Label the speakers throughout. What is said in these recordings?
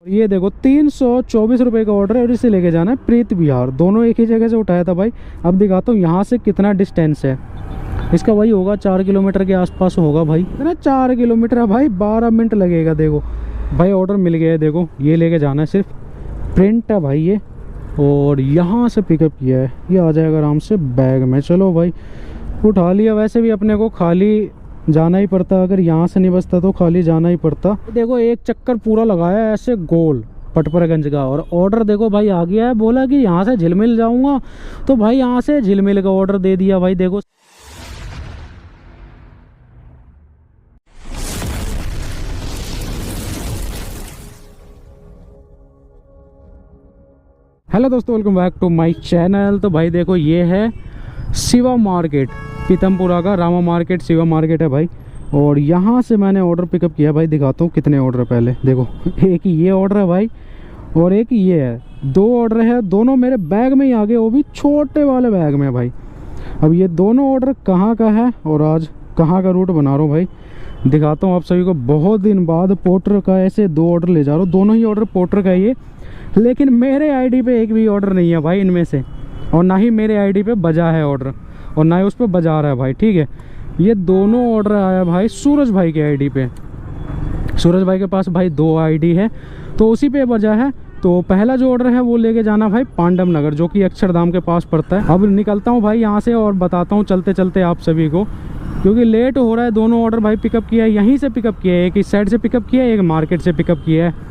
Speaker 1: ये देखो 324 रुपये का ऑर्डर है और इसे लेके जाना है प्रीत विहार। दोनों एक ही जगह से उठाया था भाई। अब दिखाता हूँ यहाँ से कितना डिस्टेंस है इसका। भाई होगा 4 किलोमीटर के आसपास होगा भाई। इतना 4 किलोमीटर है भाई, 12 मिनट लगेगा। देखो भाई ऑर्डर मिल गया है। देखो ये लेके जाना है, सिर्फ प्रिंट है भाई ये। और यहाँ से पिकअप किया है, ये आ जाएगा आराम से बैग में। चलो भाई उठा लिया। वैसे भी अपने को खाली जाना ही पड़ता, अगर यहाँ से नहीं बचता तो खाली जाना ही पड़ता। देखो एक चक्कर पूरा लगाया है ऐसे गोल पटपरगंज का। और ऑर्डर देखो भाई आ गया है। बोला कि यहाँ से झिलमिल जाऊँगा तो भाई यहाँ से झिलमिल का ऑर्डर दे दिया भाई। देखो हेलो दोस्तों, welcome back to my channel. तो भाई देखो ये है शिवा मार्केट, पीतमपुरा का रामा मार्केट शिवा मार्केट है भाई। और यहाँ से मैंने ऑर्डर पिकअप किया भाई। दिखाता हूँ कितने ऑर्डर है पहले। देखो एक ये ऑर्डर है भाई और एक ये है। 2 ऑर्डर है, दोनों मेरे बैग में ही आ गए, वो भी छोटे वाले बैग में भाई। अब ये दोनों ऑर्डर कहाँ का है और आज कहाँ का रूट बना रहा हूँ भाई, दिखाता हूँ आप सभी को। बहुत दिन बाद पोर्टर का ऐसे 2 ऑर्डर ले जा रहा हूँ। दोनों ही ऑर्डर पोर्टर का ये, लेकिन मेरे आईडी पे एक भी ऑर्डर नहीं है भाई इनमें से। और ना ही मेरे आईडी पे बजा है ऑर्डर और ना ही उस पर बजा रहा है भाई। ठीक है, ये दोनों ऑर्डर आया भाई सूरज भाई के आईडी पे। सूरज भाई के पास भाई 2 आईडी है तो उसी पे बजा है। तो पहला जो ऑर्डर है वो लेके जाना भाई पांडव नगर, जो कि अक्षरधाम के पास पड़ता है। अब निकलता हूँ भाई यहाँ से और बताता हूँ चलते चलते आप सभी को, क्योंकि लेट हो रहा है। दोनों ऑर्डर भाई पिकअप किया है, यहीं से पिकअप किया है। एक इस साइड से पिकअप किया है, एक मार्केट से पिकअप किया है।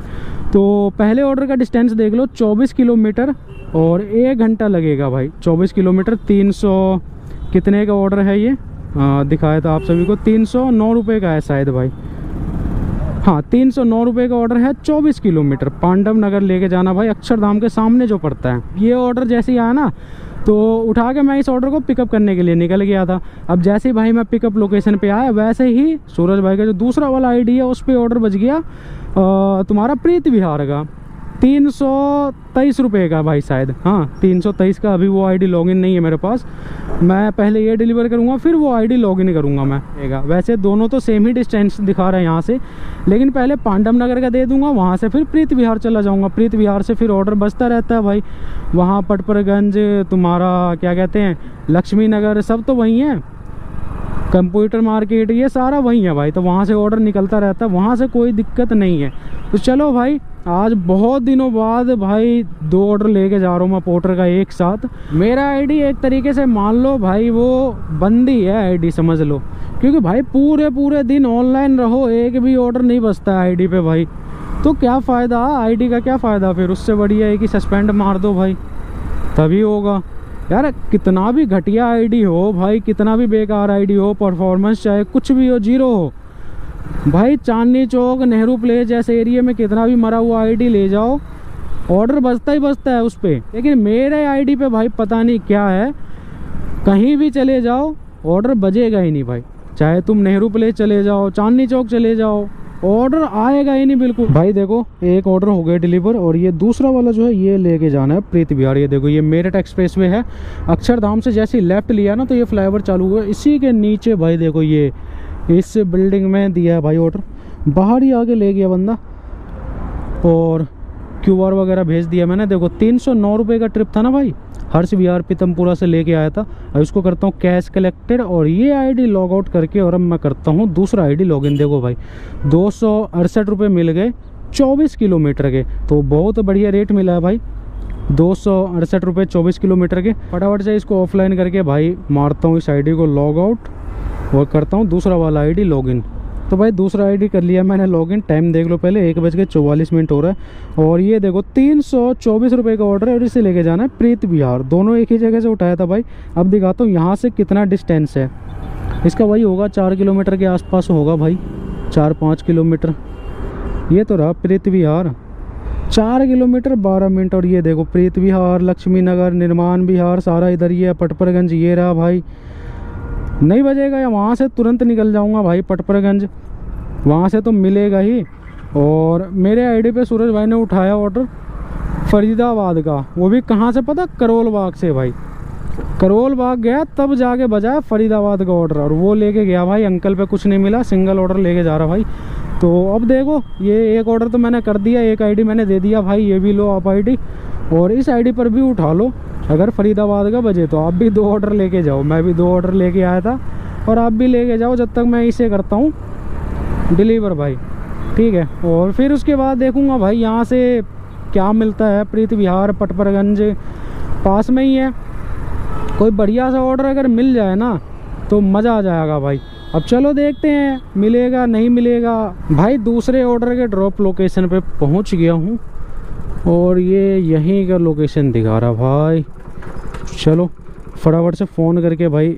Speaker 1: तो पहले ऑर्डर का डिस्टेंस देख लो 24 किलोमीटर और 1 घंटा लगेगा भाई। 24 किलोमीटर 300 कितने का ऑर्डर है ये, दिखाया था आप सभी को। 309 रुपये का है शायद भाई। हाँ 309 रुपये का ऑर्डर है। 24 किलोमीटर पांडव नगर लेके जाना भाई, अक्षरधाम के सामने जो पड़ता है। ये ऑर्डर जैसे ही आया ना तो उठा के मैं इस ऑर्डर को पिकअप करने के लिए निकल गया था। अब जैसे ही भाई मैं पिकअप लोकेशन पे आया, वैसे ही सूरज भाई का जो दूसरा वाला आईडी है उस पर ऑर्डर बच गया तुम्हारा प्रीत विहार का। 323 रुपये का भाई शायद। हाँ 323 का। अभी वो आईडी लॉगिन नहीं है मेरे पास। मैं पहले ये डिलीवर करूँगा फिर वो आईडी लॉगिन करूँगा मैं। वैसे दोनों तो सेम ही डिस्टेंस दिखा रहे हैं यहाँ से, लेकिन पहले पांडव नगर का दे दूँगा, वहाँ से फिर प्रीत विहार चला जाऊँगा। प्रीत विहार से फिर ऑर्डर बचता रहता है भाई। वहाँ पटपरगंज तुम्हारा क्या कहते हैं, लक्ष्मी नगर, सब तो वहीं है। कंप्यूटर मार्केट ये सारा वहीं है भाई। तो वहाँ से ऑर्डर निकलता रहता है, वहाँ से कोई दिक्कत नहीं है। तो चलो भाई आज बहुत दिनों बाद भाई 2 ऑर्डर लेके जा रहा हूँ मैं पोर्टर का एक साथ। मेरा आईडी एक तरीके से मान लो भाई वो बंदी है आईडी, समझ लो। क्योंकि भाई पूरे दिन ऑनलाइन रहो, एक भी ऑर्डर नहीं बचता है आईडी पे भाई। तो क्या फ़ायदा आईडी का, क्या फ़ायदा फिर। उससे बढ़िया है कि सस्पेंड मार दो भाई, तभी होगा यार। कितना भी घटिया आईडी हो भाई, कितना भी बेकार आईडी हो, परफॉर्मेंस चाहे कुछ भी हो, 0 हो भाई, चांदनी चौक नेहरू प्लेस जैसे एरिया में कितना भी मरा हुआ आईडी ले जाओ, ऑर्डर बचता ही बचता है उस पर। लेकिन मेरे आईडी पे भाई पता नहीं क्या है, कहीं भी चले जाओ ऑर्डर बजेगा ही नहीं भाई। चाहे तुम नेहरू प्लेस चले जाओ, चांदनी चौक चले जाओ, ऑर्डर आएगा ही नहीं बिल्कुल भाई। देखो एक ऑर्डर हो गया डिलीवर और ये दूसरा वाला जो है ये लेके जाना है प्रीत विहार। ये देखो ये मेरठ एक्सप्रेस वे है। अक्षरधाम से जैसे लेफ्ट लिया ना तो ये फ्लाईओवर चालू हुआ, इसी के नीचे भाई देखो ये इस बिल्डिंग में दिया है भाई ऑर्डर। बाहर ही आके ले गया बंदा और QR वगैरह भेज दिया मैंने। देखो 309 रुपये का ट्रिप था ना भाई, हर्ष विहार पीतमपुरा से लेके आया था। अब इसको करता हूँ कैश कलेक्टेड और ये आईडी लॉग आउट करके और अब मैं करता हूँ दूसरा आईडी लॉगिन। देखो भाई 268 रुपये मिल गए 24 किलोमीटर के। तो बहुत बढ़िया रेट मिला है भाई, 268 रुपये 24 किलोमीटर के। फटाफट से इसको ऑफलाइन करके भाई मारता हूँ इस आईडी को लॉग आउट और करता हूँ दूसरा वाला आईडी लॉगिन। तो भाई दूसरा आईडी कर लिया मैंने लॉगिन। टाइम देख लो पहले, 1:44 हो रहा है। और ये देखो 324 रुपये का ऑर्डर है और इसे लेके जाना है प्रीत विहार। दोनों एक ही जगह से उठाया था भाई। अब दिखाता हूँ यहाँ से कितना डिस्टेंस है इसका। वही होगा 4 किलोमीटर के आसपास होगा भाई, 4-5 किलोमीटर। ये तो रहा प्रीत विहार, 4 किलोमीटर 12 मिनट। और ये देखो प्रीत विहार, लक्ष्मी नगर, निर्माण विहार सारा इधर ही है। पटपरगंज ये रहा भाई। नहीं बजेगा या वहाँ से तुरंत निकल जाऊँगा भाई पटपरगंज, वहाँ से तो मिलेगा ही। और मेरे आईडी पे सूरज भाई ने उठाया ऑर्डर फरीदाबाद का, वो भी कहाँ से पता, करोल बाग से भाई। करोल बाग गया तब जाके बजाया फरीदाबाद का ऑर्डर और वो लेके गया भाई। अंकल पे कुछ नहीं मिला, सिंगल ऑर्डर लेके जा रहा भाई। तो अब देखो ये एक ऑर्डर तो मैंने कर दिया, एक आईडी मैंने दे दिया भाई, ये भी लो आप आईडी, और इस आईडी पर भी उठा लो। अगर फरीदाबाद का बजे तो आप भी 2 ऑर्डर लेके जाओ, मैं भी 2 ऑर्डर लेके आया था, और आप भी लेके जाओ जब तक मैं इसे करता हूँ डिलीवर भाई, ठीक है। और फिर उसके बाद देखूँगा भाई यहाँ से क्या मिलता है। प्रीत विहार पटपरगंज पास में ही है, कोई बढ़िया सा ऑर्डर अगर मिल जाए ना तो मज़ा आ जाएगा भाई। अब चलो देखते हैं मिलेगा नहीं मिलेगा भाई। दूसरे ऑर्डर के ड्रॉप लोकेशन पे पहुंच गया हूं, और ये यहीं का लोकेशन दिखा रहा भाई। चलो फटाफट से फ़ोन करके भाई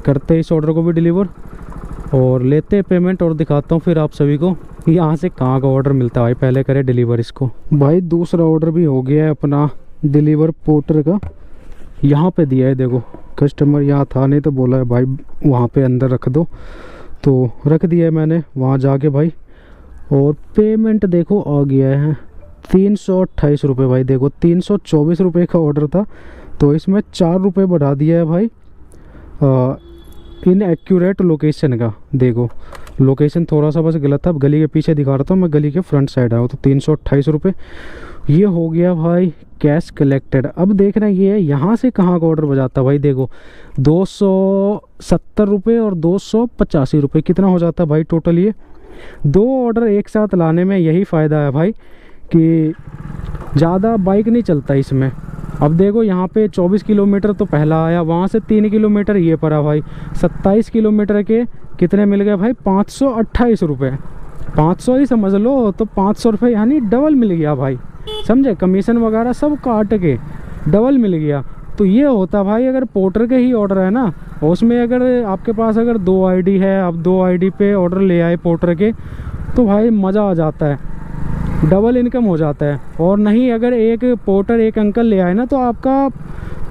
Speaker 1: करते इस ऑर्डर को भी डिलीवर, और लेते पेमेंट, और दिखाता हूँ फिर आप सभी को यहाँ से कहाँ का ऑर्डर मिलता है भाई। पहले करें डिलीवर इसको भाई। दूसरा ऑर्डर भी हो गया है अपना डिलीवर पोर्टर का, यहाँ पे दिया है देखो। कस्टमर यहाँ था नहीं तो बोला है भाई वहाँ पे अंदर रख दो, तो रख दिया है मैंने वहाँ जाके भाई। और पेमेंट देखो आ गया है 328 रुपये भाई। देखो 324 रुपये का ऑर्डर था, तो इसमें 4 रुपये बढ़ा दिया है भाई इन एक्यूरेट लोकेशन का। देखो लोकेशन थोड़ा सा बस गलत था, गली के पीछे दिखा रहा था, मैं गली के फ्रंट साइड आया हूँ। तो 328 रुपये ये हो गया भाई कैश कलेक्टेड। अब देखना ये है यहाँ से कहाँ का ऑर्डर बजाता भाई। देखो 270 रुपये और 285 रुपये, कितना हो जाता भाई टोटल। ये 2 ऑर्डर एक साथ लाने में यही फ़ायदा है भाई कि ज़्यादा बाइक नहीं चलता इसमें। अब देखो यहाँ पे 24 किलोमीटर तो पहला आया, वहाँ से 3 किलोमीटर ये पड़ा भाई। 27 किलोमीटर के कितने मिल गए भाई 528 रुपये। 500 ही समझ लो, तो 500 रुपये यानी डबल मिल गया भाई, समझे। कमीशन वगैरह सब काट के डबल मिल गया। तो ये होता भाई अगर पोर्टर के ही ऑर्डर है ना, उसमें अगर आपके पास अगर 2 आईडी है, आप 2 आईडी पे ऑर्डर ले आए पोर्टर के, तो भाई मज़ा आ जाता है, डबल इनकम हो जाता है। और नहीं अगर एक पोर्टर एक अंकल ले आए ना, तो आपका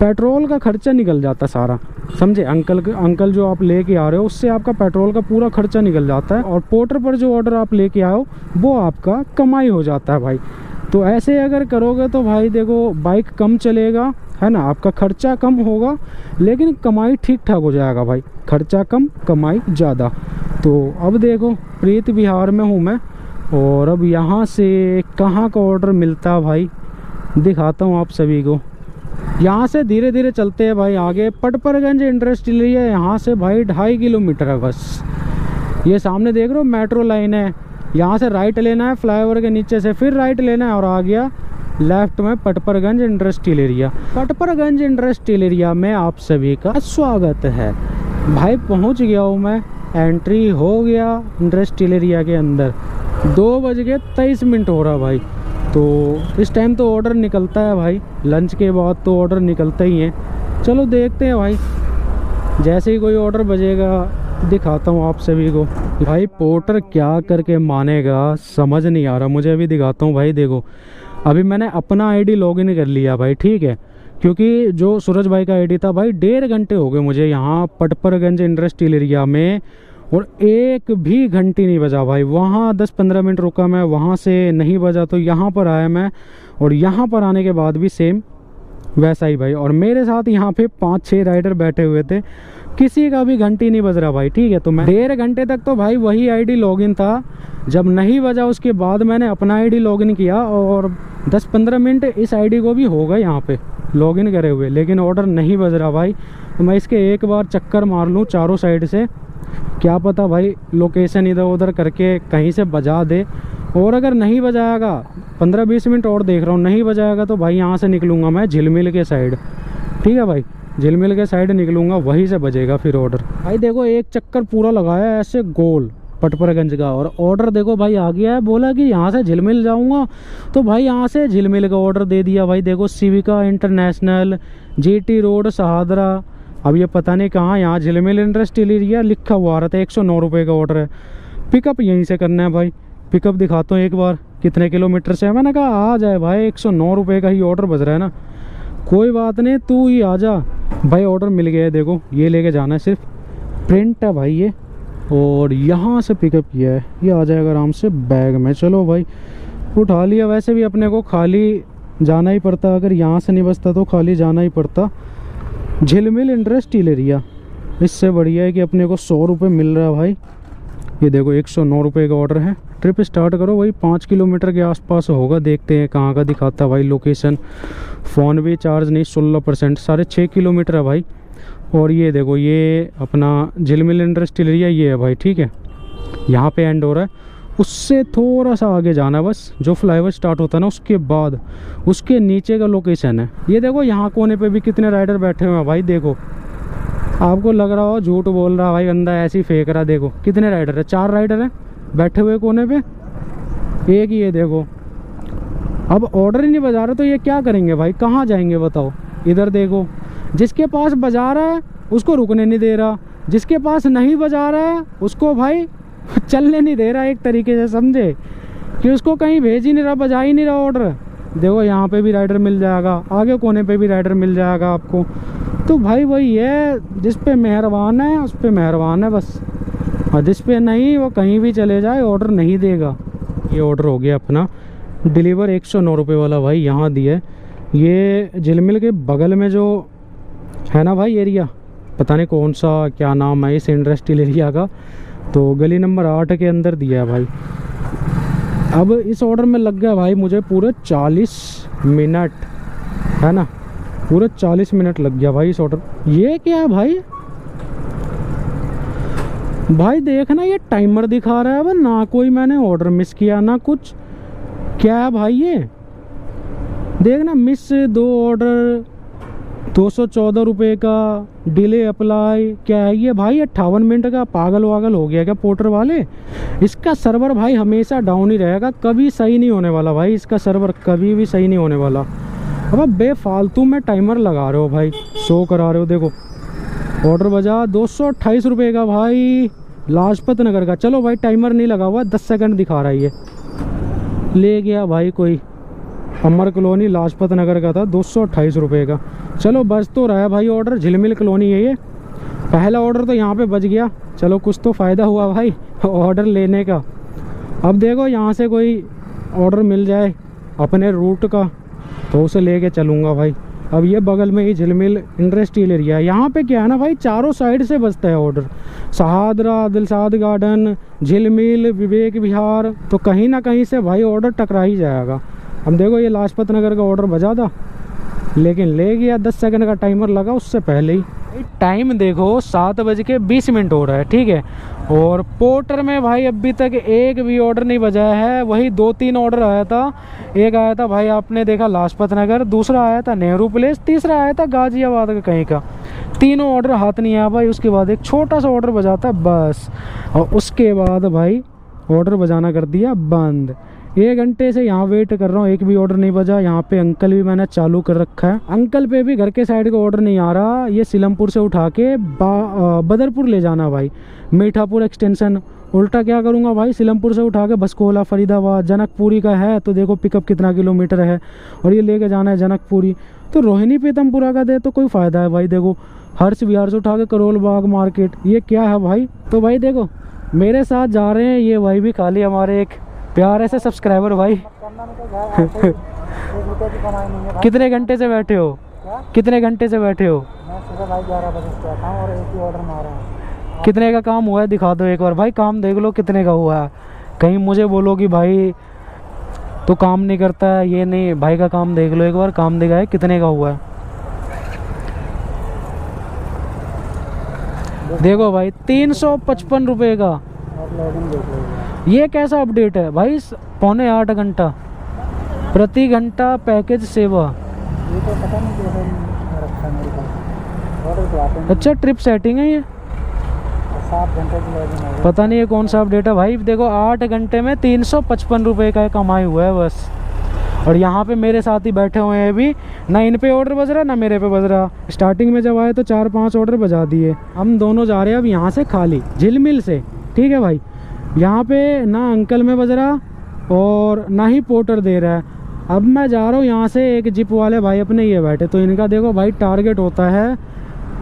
Speaker 1: पेट्रोल का खर्चा निकल जाता सारा, समझे। अंकल जो आप लेके आ रहे हो उससे आपका पेट्रोल का पूरा खर्चा निकल जाता है, और पोर्टर पर जो ऑर्डर आप लेके आओ वो आपका कमाई हो जाता है भाई। तो ऐसे अगर करोगे तो भाई देखो बाइक कम चलेगा, है ना, आपका खर्चा कम होगा, लेकिन कमाई ठीक ठाक हो जाएगा भाई। खर्चा कम कमाई ज़्यादा। तो अब देखो प्रीत विहार में हूँ मैं, और अब यहाँ से कहाँ का ऑर्डर मिलता भाई दिखाता हूँ आप सभी को। यहाँ से धीरे धीरे चलते हैं भाई आगे। पटपरगंज इंडस्ट्रियल एरिया है, यहाँ से भाई 2.5 किलोमीटर है बस। ये सामने देख रहे हो मेट्रो लाइन है, यहाँ से राइट लेना है फ्लाईओवर के नीचे से, फिर राइट लेना है और आ गया लेफ्ट में Patparganj industrial area. Patparganj industrial area में आप सभी का स्वागत है भाई। पहुँच गया हूँ मैं, एंट्री हो गया इंडस्ट्रियल एरिया के अंदर। 2:23 हो रहा भाई। तो इस टाइम तो ऑर्डर निकलता है भाई, लंच के बाद तो ऑर्डर निकलते ही हैं। चलो देखते हैं भाई, जैसे ही कोई ऑर्डर बजेगा दिखाता हूँ आप सभी को। भाई पोर्टर क्या करके मानेगा समझ नहीं आ रहा मुझे, अभी दिखाता हूँ भाई। देखो अभी मैंने अपना आईडी लॉगिन कर लिया भाई, ठीक है, क्योंकि जो सूरज भाई का आईडी था भाई 1.5 घंटे हो गए मुझे यहाँ पटपरगंज इंडस्ट्रियल एरिया में, और एक भी घंटी नहीं बजा भाई। वहाँ 10-15 मिनट रुका मैं, वहाँ से नहीं बजा तो यहाँ पर आया मैं, और यहाँ पर आने के बाद भी सेम वैसा ही भाई। और मेरे साथ यहाँ पे 5-6 राइडर बैठे हुए थे, किसी का भी घंटी नहीं बज रहा भाई, ठीक है। तो मैं 1.5 घंटे तक तो भाई वही आईडी लॉगिन था। जब नहीं बजा उसके बाद मैंने अपना आईडी लॉगिन किया, और 10-15 मिनट इस आईडी को भी हो गए यहाँ पे लॉगिन करे हुए, लेकिन ऑर्डर नहीं बज रहा भाई। तो मैं इसके एक बार चक्कर मार लूँ चारों साइड से, क्या पता भाई लोकेशन इधर उधर करके कहीं से बजा दे। और अगर नहीं बजाएगा 15-20 मिनट और देख रहा हूँ, नहीं बजाएगा तो भाई यहाँ से निकलूँगा मैं झिलमिल के साइड, ठीक है भाई। झिलमिल के साइड निकलूँगा, वहीं से बजेगा फिर ऑर्डर। भाई देखो एक चक्कर पूरा लगाया ऐसे गोल पटपरगंज का, और ऑर्डर देखो भाई आ गया है। बोला कि यहाँ से झिलमिल जाऊँगा, तो भाई यहाँ से झिलमिल का ऑर्डर दे दिया भाई। देखो Civica international, GT road Shahdara. अब ये पता नहीं कहाँ, यहाँ झिलमिल इंडस्ट्रियल एरिया लिखा हुआ आ रहा था। 109 रुपये का ऑर्डर है, पिकअप यहीं से करना है भाई। पिकअप दिखाता हूँ एक बार कितने किलोमीटर से है। मैंने कहा आ जाए भाई, 109 रुपये का ही ऑर्डर बज रहा है ना, कोई बात नहीं तू ही आ जा भाई। ऑर्डर मिल गया है, देखो ये लेके जाना है, सिर्फ प्रिंट है भाई ये, और यहाँ से पिकअप किया है, ये आ जाएगा आराम से बैग में। चलो भाई उठा लिया। वैसे भी अपने को खाली जाना ही पड़ता, अगर यहाँ से नहीं बचता तो खाली जाना ही पड़ता झिलमिल इंडस्ट्रियल एरिया। इससे बढ़िया है कि अपने को 100 रुपये मिल रहा है भाई ये देखो 109 रुपये का ऑर्डर है। ट्रिप स्टार्ट करो, वही 5 किलोमीटर के आसपास होगा, देखते हैं कहाँ का दिखाता है भाई लोकेशन। फ़ोन भी चार्ज नहीं, 16%, 6.5 किलोमीटर है भाई। और ये देखो ये अपना झिलमिल इंडस्ट्रियल एरिया ये है भाई, ठीक है, यहाँ पे एंड हो रहा है। उससे थोड़ा सा आगे जाना है बस, जो फ्लाईओवर स्टार्ट होता है ना उसके बाद, उसके नीचे का लोकेशन है। ये देखो यहाँ कोने पे भी कितने राइडर बैठे हुए हैं भाई, देखो आपको लग रहा हो झूठ बोल रहा भाई बंदा, ऐसे ही फेंक रहा। देखो कितने राइडर है, 4 राइडर हैं बैठे हुए कोने पे, एक ही ये देखो। अब ऑर्डर ही नहीं बजा रहा तो ये क्या करेंगे भाई, कहाँ जाएंगे बताओ। इधर देखो, जिसके पास बजा रहा है उसको रुकने नहीं दे रहा, जिसके पास नहीं बजा रहा है उसको भाई चलने नहीं दे रहा, एक तरीके से समझे कि उसको कहीं भेज ही नहीं रहा, बजा ही नहीं रहा ऑर्डर। देखो यहाँ पे भी राइडर मिल जाएगा, आगे कोने पे भी राइडर मिल जाएगा आपको। तो भाई वही है, जिस पे मेहरबान है उस पे मेहरबान है बस, और जिस पे नहीं वो कहीं भी चले जाए ऑर्डर नहीं देगा। ये ऑर्डर हो गया अपना डिलीवर 109 रुपये वाला भाई, यहाँ दिया है। ये झिलमिल के बगल में जो है ना भाई एरिया, पता नहीं कौन सा क्या नाम है इस इंडस्ट्रियल एरिया का, तो गली नंबर 8 के अंदर दिया है भाई। अब इस ऑर्डर में लग गया भाई मुझे पूरे 40 मिनट, है ना, पूरे 40 मिनट लग गया भाई इस ऑर्डर। ये क्या है भाई, भाई देखना ये टाइमर दिखा रहा है। अब ना कोई मैंने ऑर्डर मिस किया ना कुछ, क्या है भाई ये देखना, मिस 2 ऑर्डर 214 रुपये का, डिले अप्लाई, क्या है ये भाई 58 मिनट का। पागल वागल हो गया क्या पोर्टर वाले, इसका सर्वर भाई हमेशा डाउन ही रहेगा, कभी सही नहीं होने वाला भाई, इसका सर्वर कभी भी सही नहीं होने वाला। अब बेफालतू में टाइमर लगा रहे हो भाई, शो करा रहे हो। देखो ऑर्डर बजा 228 रुपये का भाई, लाजपत नगर का। चलो भाई टाइमर नहीं लगा हुआ, 10 सेकंड दिखा रहा है ये। ले गया भाई कोई, अमर कॉलोनी लाजपत नगर का था, 228 रुपये का। चलो बच तो रहा है भाई ऑर्डर, झिलमिल कॉलोनी है ये। पहला ऑर्डर तो यहाँ पे बच गया, चलो कुछ तो फ़ायदा हुआ भाई ऑर्डर लेने का। अब देखो यहाँ से कोई ऑर्डर मिल जाए अपने रूट का तो उसे लेके चलूँगा भाई। अब ये बगल में ही झिलमिल इंडस्ट्रियल एरिया है, यहाँ पे क्या है ना भाई, चारों साइड से बचता है ऑर्डर। सहादरा, दिलशाद गार्डन, झिलमिल, विवेक विहार, तो कहीं ना कहीं से भाई ऑर्डर टकरा ही जाएगा। अब देखो ये लाजपत नगर का ऑर्डर बजा था लेकिन ले गया, 10 सेकंड का टाइमर लगा उससे पहले ही। टाइम देखो 7:20 हो रहा है, ठीक है। और पोर्टर में भाई अभी तक एक भी ऑर्डर नहीं बजाया है, वही 2-3 ऑर्डर आया था। एक आया था भाई आपने देखा लाजपत नगर, दूसरा आया था नेहरू प्लेस, तीसरा आया था गाजियाबाद का कहीं का। तीनों ऑर्डर हाथ नहीं आया भाई। उसके बाद एक छोटा सा ऑर्डर बजाता है बस, और उसके बाद भाई ऑर्डर बजाना कर दिया बंद। 1 घंटे से यहाँ वेट कर रहा हूँ, एक भी ऑर्डर नहीं बजा। यहाँ पे अंकल भी मैंने चालू कर रखा है, अंकल पे भी घर के साइड का ऑर्डर नहीं आ रहा। ये सीलमपुर से उठा के बदरपुर ले जाना भाई, मीठापुर एक्सटेंशन। उल्टा क्या करूँगा भाई, सीलमपुर से उठा के भसकोला, फरीदाबाद, जनकपुरी का है तो देखो पिकअप कितना किलोमीटर है, और ये लेके जाना है जनकपुरी। तो रोहिणी पीतमपुरा का दे तो कोई फ़ायदा है भाई। देखो हर्ष विहार से उठा के करोल बाग मार्केट, ये क्या है भाई। तो भाई देखो मेरे साथ जा रहे हैं ये भाई भी खाली हमारे एक प्यारे से सब्सक्राइबर भाई कितने घंटे से बैठे हो, कितने घंटे से बैठे हो?
Speaker 2: मैं सुबह भाई 11 बजे से आता हूँ और एक ही ऑर्डर मारा है।
Speaker 1: कितने का काम हुआ है दिखा दो एक बार भाई, काम देख लो कितने का हुआ है। कहीं मुझे बोलो कि भाई तो काम नहीं करता है, ये नहीं, भाई का काम देख लो एक बार, काम दिखा है कितने का हुआ है। देखो भाई 355 रुपये का।
Speaker 2: और लॉगिन देख लीजिए।
Speaker 1: ये कैसा अपडेट है भाई, 7.25 घंटा प्रति घंटा पैकेज सेवा।
Speaker 2: ये तो पता नहीं कैसे रखा है मेरे पास, ऑर्डर तो आते हैं।
Speaker 1: अच्छा ट्रिप सेटिंग है ये,
Speaker 2: 7 घंटे की लॉगिन है।
Speaker 1: पता नहीं ये कौन सा अपडेट है भाई। देखो 8 घंटे में 355 रुपये का कमाई हुआ है बस। और यहाँ पे मेरे साथ ही बैठे हुए हैं अभी, ना इन पे ऑर्डर बज रहा ना मेरे पे बज रहा। स्टार्टिंग में जब आए तो 4-5 ऑर्डर बजा दिए। हम दोनों जा रहे हैं अब यहाँ से खाली झिलमिल से, ठीक है भाई। यहाँ पे ना अंकल में बज रहा और ना ही पोर्टर दे रहा है। अब मैं जा रहा हूँ यहाँ से, एक जिप वाले भाई अपने ये बैठे, तो इनका देखो भाई टारगेट होता है,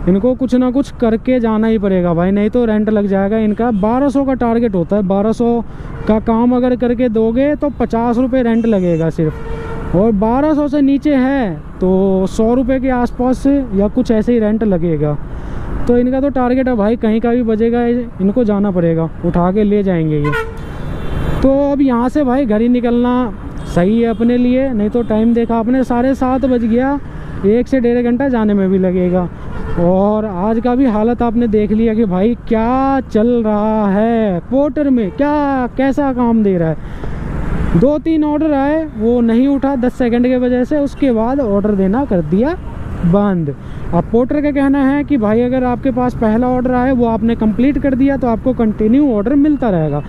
Speaker 1: इनको कुछ ना कुछ करके जाना ही पड़ेगा भाई, नहीं तो रेंट लग जाएगा इनका। 1200 का टारगेट होता है, 1200 का काम अगर करके दोगे तो 50 रुपये रेंट लगेगा सिर्फ, और 1200 से नीचे है तो 100 रुपये के आसपास या कुछ ऐसे ही रेंट लगेगा। तो इनका तो टारगेट है भाई, कहीं का भी बजेगा इनको जाना पड़ेगा, उठा के ले जाएंगे ये। तो अब यहाँ से भाई घर ही निकलना सही है अपने लिए, नहीं तो टाइम देखा आपने 7:30 बज गया, 1 से 1.5 घंटा जाने में भी लगेगा। और आज का भी हालत आपने देख लिया कि भाई क्या चल रहा है पोर्टर में, क्या कैसा काम दे रहा है। 2-3 ऑर्डर आए, वो नहीं उठा 10 सेकंड के वजह से, उसके बाद ऑर्डर देना कर दिया बंद। अब पोर्टर का कहना है कि भाई अगर आपके पास पहला ऑर्डर आए वो आपने कंप्लीट कर दिया तो आपको कंटिन्यू ऑर्डर मिलता रहेगा,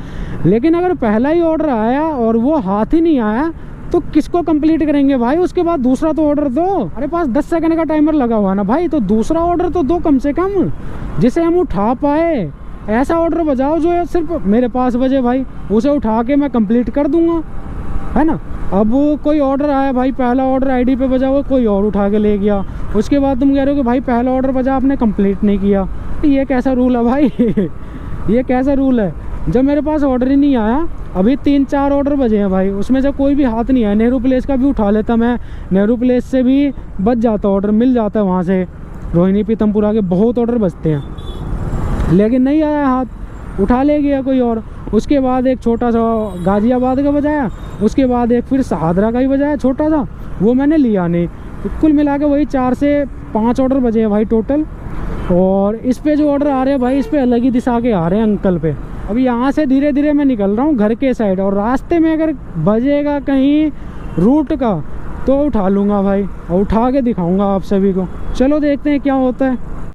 Speaker 1: लेकिन अगर पहला ही ऑर्डर आया और वो हाथ ही नहीं आया तो किसको कंप्लीट करेंगे भाई, उसके बाद दूसरा तो ऑर्डर दो। हमारे पास 10 सेकंड का टाइमर लगा हुआ ना भाई, तो दूसरा ऑर्डर तो दो कम से कम, जिसे हम उठा पाए। ऐसा ऑर्डर बजाओ जो सिर्फ मेरे पास बजे भाई, उसे उठा के मैं कंप्लीट कर दूंगा, है ना। अब कोई ऑर्डर आया भाई, पहला ऑर्डर आईडी पे बजा हुआ, कोई और उठा के ले गया, उसके बाद तुम कह रहे हो कि भाई पहला ऑर्डर बजा आपने कंप्लीट नहीं किया। ये कैसा रूल है भाई ये कैसा रूल है, जब मेरे पास ऑर्डर ही नहीं आया। अभी 3-4 ऑर्डर बजे हैं भाई, उसमें से कोई भी हाथ नहीं आया। नेहरू प्लेस का भी उठा लेता मैं, नेहरू प्लेस से भी बच जाता ऑर्डर, मिल जाता है वहाँ से, रोहिणी पीतमपुरा के बहुत ऑर्डर बचते हैं, लेकिन नहीं आया हाथ, उठा ले गया कोई और। उसके बाद एक छोटा सा गाज़ियाबाद का बजाया, उसके बाद एक फिर सहादरा का ही बजाया छोटा सा, वो मैंने लिया नहीं। तो कुल मिला के वही 4 से 5 ऑर्डर बजे हैं भाई टोटल। और इस पे जो ऑर्डर आ रहे हैं भाई, इस पे अलग ही दिशा के आ रहे हैं अंकल पे। अभी यहाँ से धीरे धीरे मैं निकल रहा हूँ घर के साइड, और रास्ते में अगर बजेगा कहीं रूट का तो उठा लूँगा भाई, और उठा के दिखाऊँगा आप सभी को। चलो देखते हैं क्या होता है।